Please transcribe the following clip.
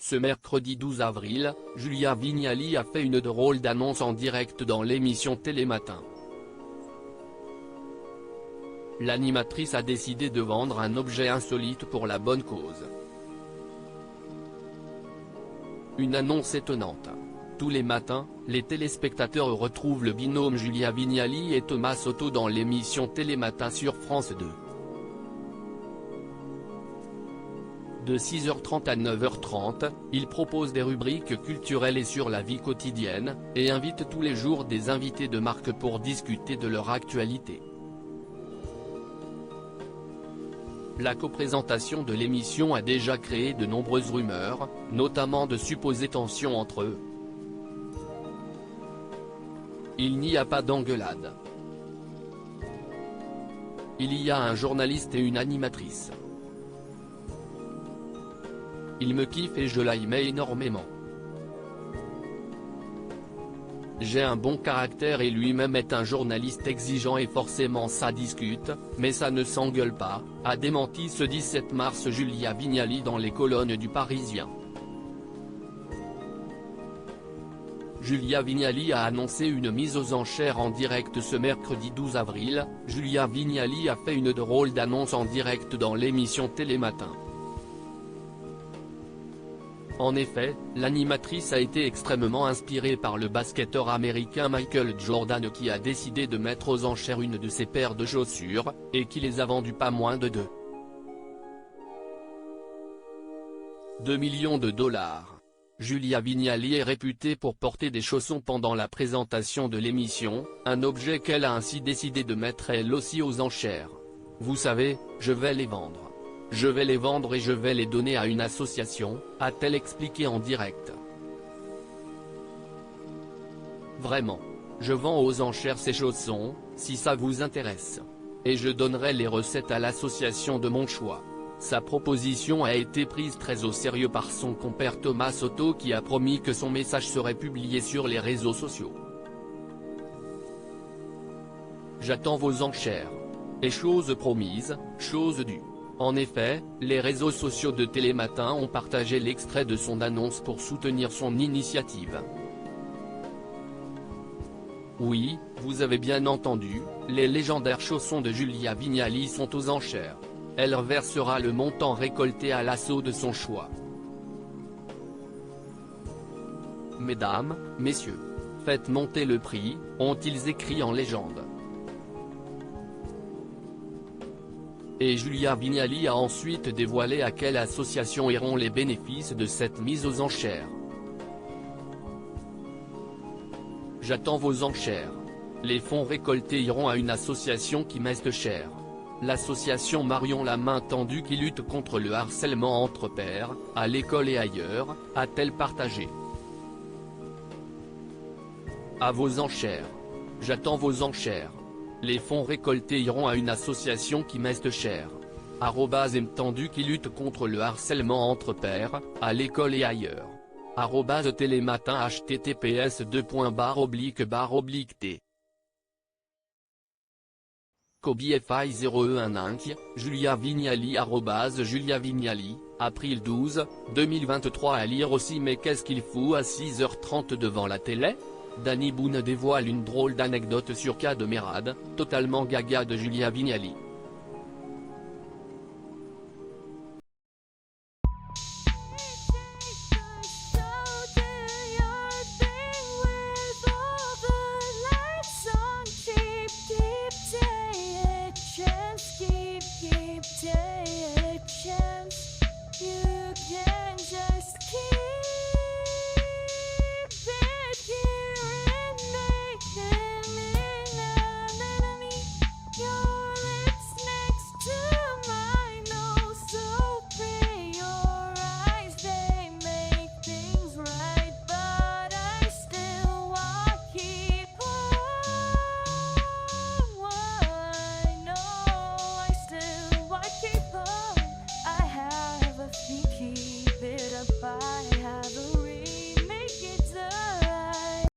Ce mercredi 12 avril, Julia Vignali a fait une drôle d'annonce en direct dans l'émission Télématin. L'animatrice a décidé de vendre un objet insolite pour la bonne cause. Une annonce étonnante. Tous les matins, les téléspectateurs retrouvent le binôme Julia Vignali et Thomas Soto dans l'émission Télématin sur France 2. De 6h30 à 9h30, ils proposent des rubriques culturelles et sur la vie quotidienne, et invitent tous les jours des invités de marque pour discuter de leur actualité. La coprésentation de l'émission a déjà créé de nombreuses rumeurs, notamment de supposées tensions entre eux. Il n'y a pas d'engueulade. Il y a un journaliste et une animatrice. Il me kiffe et je l'aimais énormément. J'ai un bon caractère et lui-même est un journaliste exigeant et forcément ça discute, mais ça ne s'engueule pas, a démenti ce 17 mars Julia Vignali dans les colonnes du Parisien. Julia Vignali a annoncé une mise aux enchères en direct ce mercredi 12 avril, Julia Vignali a fait une drôle d'annonce en direct dans l'émission Télématin. En effet, l'animatrice a été extrêmement inspirée par le basketteur américain Michael Jordan qui a décidé de mettre aux enchères une de ses paires de chaussures, et qui les a vendues pas moins de 2 millions de dollars. Julia Vignali est réputée pour porter des chaussons pendant la présentation de l'émission, un objet qu'elle a ainsi décidé de mettre elle aussi aux enchères. Vous savez, je vais les vendre. Je vais les vendre et je vais les donner à une association, a-t-elle expliqué en direct. Vraiment. Je vends aux enchères ces chaussons, si ça vous intéresse. Et je donnerai les recettes à l'association de mon choix. Sa proposition a été prise très au sérieux par son compère Thomas Soto qui a promis que son message serait publié sur les réseaux sociaux. J'attends vos enchères. Et chose promise, chose due. En effet, les réseaux sociaux de Télématin ont partagé l'extrait de son annonce pour soutenir son initiative. Oui, vous avez bien entendu, les légendaires chaussons de Julia Vignali sont aux enchères. Elle reversera le montant récolté à l'asso de son choix. Mesdames, messieurs, faites monter le prix, ont-ils écrit en légende. Et Julia Vignali a ensuite dévoilé à quelle association iront les bénéfices de cette mise aux enchères. J'attends vos enchères. Les fonds récoltés iront à une association qui m'est chère. L'association Marion la main tendue qui lutte contre le harcèlement entre pairs, à l'école et ailleurs, a-t-elle partagé. À vos enchères. J'attends vos enchères. Les fonds récoltés iront à une association qui m'est chère. @mtendu qui lutte contre le harcèlement entre pairs, à l'école et ailleurs. @télématin https://t. Kobi-FI 0E1 Julia Vignali Julia Vignali, avril 12, 2023 à lire aussi. Mais qu'est-ce qu'il fout à 6h30 devant la télé? Danny Boone dévoile une drôle d'anecdote sur cas de Mérad, totalement gaga de Julia Vignali.